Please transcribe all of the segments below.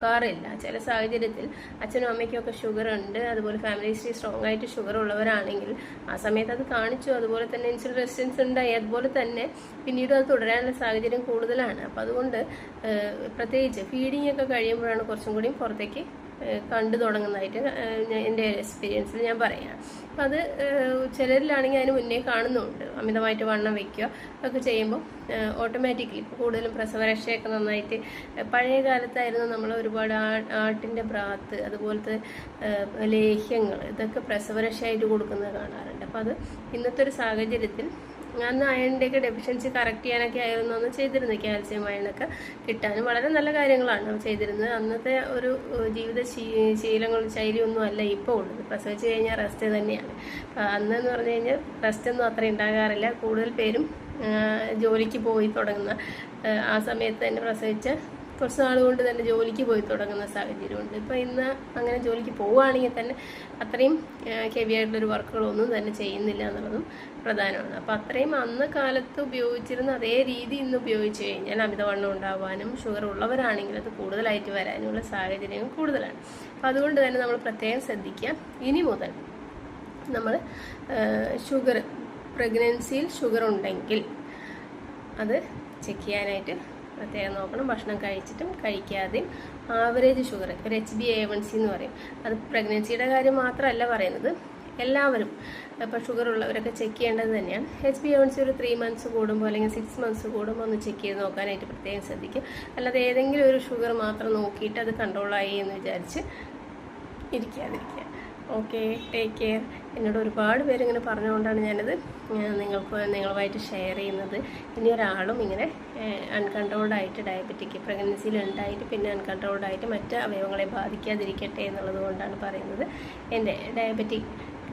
ില്ല ചില സാഹചര്യത്തിൽ അച്ഛനും അമ്മയ്ക്കൊക്കെ ഷുഗർ ഉണ്ട്, അതുപോലെ ഫാമിലി ഹിസ്റ്ററി സ്ട്രോങ് ആയിട്ട് ഷുഗർ ഉള്ളവരാണെങ്കിൽ ആ സമയത്ത് അത് കാണിച്ചു, അതുപോലെ തന്നെ ഇൻസുലിൻ റെസിസ്റ്റൻസ് ഉണ്ടായി, അതുപോലെ തന്നെ പിന്നീട് അത് തുടരാനുള്ള സാഹചര്യം കൂടുതലാണ്. അപ്പം അതുകൊണ്ട് പ്രത്യേകിച്ച് ഫീഡിങ് ഒക്കെ കഴിയുമ്പോഴാണ് കുറച്ചും കൂടി പുറത്തേക്ക് കണ്ടു തുടങ്ങുന്നതായിട്ട് എൻ്റെ എക്സ്പീരിയൻസിൽ ഞാൻ പറയാം. അപ്പം അത് ചിലരിലാണെങ്കിൽ അതിന് മുന്നേ കാണുന്നുണ്ട്. അമിതമായിട്ട് വണ്ണം വയ്ക്കുക ഒക്കെ ചെയ്യുമ്പോൾ ഓട്ടോമാറ്റിക്കലി ഇപ്പോൾ കൂടുതലും പ്രസവരക്ഷയൊക്കെ നന്നായിട്ട് പഴയ കാലത്തായിരുന്നു നമ്മൾ ഒരുപാട് ആട്ടിൻ്റെ ബ്രാത്ത്, അതുപോലത്തെ ലേഹ്യങ്ങൾ, ഇതൊക്കെ പ്രസവരക്ഷയായിട്ട് കൊടുക്കുന്നത് കാണാറുണ്ട്. അപ്പോൾ അത് ഇന്നത്തെ ഒരു സാഹചര്യത്തിൽ അന്ന് അയണിൻ്റെയൊക്കെ ഡെഫിഷ്യൻസി കറക്റ്റ് ചെയ്യാനൊക്കെ ആയിരുന്നു അന്ന് ചെയ്തിരുന്നത്. കാൽസ്യം അയണൊക്കെ കിട്ടാനും വളരെ നല്ല കാര്യങ്ങളാണ് ചെയ്തിരുന്നത്. അന്നത്തെ ഒരു ജീവിത ശീലങ്ങളും ശൈലിയൊന്നും അല്ല ഇപ്പോൾ ഉള്ളത്. പ്രസവിച്ച് കഴിഞ്ഞാൽ റെസ്റ്റ് തന്നെയാണ്. അന്നെന്ന് പറഞ്ഞു കഴിഞ്ഞാൽ റെസ്റ്റൊന്നും അത്ര ഉണ്ടാകാറില്ല. കൂടുതൽ പേരും ജോലിക്ക് പോയി തുടങ്ങുന്ന ആ സമയത്ത് തന്നെ പ്രസവിച്ച കുറച്ച് നാളുകൊണ്ട് തന്നെ ജോലിക്ക് പോയി തുടങ്ങുന്ന സാഹചര്യമുണ്ട്. ഇപ്പോൾ ഇന്ന് അങ്ങനെ ജോലിക്ക് പോവുകയാണെങ്കിൽ തന്നെ അത്രയും ഹെവി ആയിട്ടുള്ളൊരു വർക്കുകളൊന്നും തന്നെ ചെയ്യുന്നില്ല എന്നുള്ളതും പ്രധാനമാണ്. അപ്പോൾ അത്രയും അന്ന് കാലത്ത് ഉപയോഗിച്ചിരുന്ന അതേ രീതി ഇന്ന് ഉപയോഗിച്ച് കഴിഞ്ഞാൽ അമിതവണ്ണം ഉണ്ടാവാനും ഷുഗർ ഉള്ളവരാണെങ്കിൽ അത് കൂടുതലായിട്ട് വരാനുള്ള സാഹചര്യങ്ങൾ കൂടുതലാണ്. അപ്പോൾ അതുകൊണ്ട് തന്നെ നമ്മൾ പ്രത്യേകം ശ്രദ്ധിക്കുക. ഇനി മുതൽ നമ്മൾ ഷുഗർ, പ്രഗ്നൻസിയിൽ ഷുഗർ ഉണ്ടെങ്കിൽ അത് ചെക്ക് ചെയ്യാനായിട്ട് പ്രത്യേകം നോക്കണം. ഭക്ഷണം കഴിച്ചിട്ടും കഴിക്കാതെയും ആവറേജ് ഷുഗർ, ഒരു HbA1c എന്ന് പറയും. അത് പ്രഗ്നൻസിയുടെ കാര്യം മാത്രമല്ല പറയുന്നത്, എല്ലാവരും ഇപ്പോൾ ഷുഗർ ഉള്ളവരൊക്കെ ചെക്ക് ചെയ്യേണ്ടത് തന്നെയാണ്. HbA1c ഒരു 3 months കൂടുമ്പോൾ അല്ലെങ്കിൽ 6 months കൂടുമ്പോൾ ഒന്ന് ചെക്ക് ചെയ്ത് നോക്കാനായിട്ട് പ്രത്യേകം ശ്രദ്ധിക്കുക. അല്ലാതെ ഏതെങ്കിലും ഒരു ഷുഗർ മാത്രം നോക്കിയിട്ട് അത് കൺട്രോളായി എന്ന് വിചാരിച്ച് ഇരിക്കാതിരിക്കുക. Okay, take care. എന്നോട് ഒരുപാട് പേര് ഇങ്ങനെ പറഞ്ഞുകൊണ്ടാണ് ഞാനത് നിങ്ങളുമായിട്ട് ഷെയർ ചെയ്യുന്നത്. ഇനി ഒരാളും ഇങ്ങനെ അൺകൺട്രോൾഡായിട്ട് ഡയബറ്റിക് പ്രഗ്നൻസിയിൽ ഉണ്ടായിട്ട് പിന്നെ അൺകൺട്രോൾഡായിട്ട് മറ്റ് അവയവങ്ങളെ ബാധിക്കാതിരിക്കട്ടെ എന്നുള്ളത് കൊണ്ടാണ് പറയുന്നത്. എൻ്റെ ഡയബറ്റിക്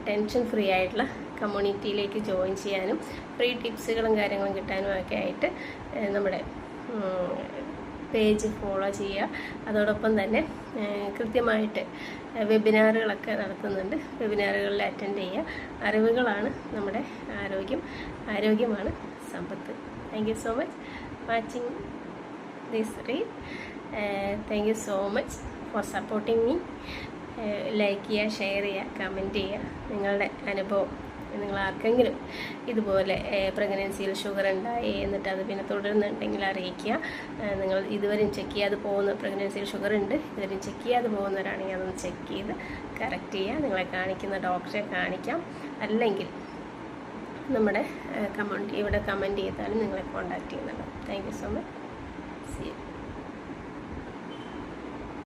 ടെൻഷൻ ഫ്രീ ആയിട്ടുള്ള കമ്മ്യൂണിറ്റിയിലേക്ക് ജോയിൻ ചെയ്യാനും ഫ്രീ ടിപ്സുകളും കാര്യങ്ങളും കിട്ടാനും ഒക്കെ ആയിട്ട് നമ്മുടെ പേജ് ഫോളോ ചെയ്യുക. അതോടൊപ്പം തന്നെ കൃത്യമായിട്ട് വെബിനാറുകളൊക്കെ നടത്തുന്നുണ്ട്. വെബിനാറുകളിൽ അറ്റൻഡ് ചെയ്യുക. അറിവുകളാണ് നമ്മുടെ ആരോഗ്യമാണ് സമ്പത്ത്. Thank you so much watching this reel. Thank you so much for supporting me. Like ചെയ്യുക, ഷെയർ ചെയ്യുക, കമൻറ്റ് ചെയ്യുക. നിങ്ങളുടെ അനുഭവം, നിങ്ങൾ ആർക്കെങ്കിലും ഇതുപോലെ പ്രഗ്നൻസിയിൽ ഷുഗർ ഉണ്ടായി എന്നിട്ട് അത് പിന്നെ തുടരുന്നുണ്ടെങ്കിൽ അറിയിക്കുക. നിങ്ങൾ ഇതുവരെയും ചെക്ക് ചെയ്യാതെ പോകുന്ന, പ്രഗ്നൻസിയിൽ ഷുഗർ ഉണ്ട് ഇതുവരെയും ചെക്ക് ചെയ്യാതെ പോകുന്നവരാണെങ്കിൽ അതൊന്ന് ചെക്ക് ചെയ്ത് കറക്റ്റ് ചെയ്യുക. നിങ്ങളെ കാണിക്കുന്ന ഡോക്ടറെ കാണിക്കാം. അല്ലെങ്കിൽ നമ്മുടെ ഇവിടെ കമൻറ്റ് ചെയ്താലും നിങ്ങളെ കോൺടാക്റ്റ് ചെയ്യുന്നുണ്ട്. Thank you so much.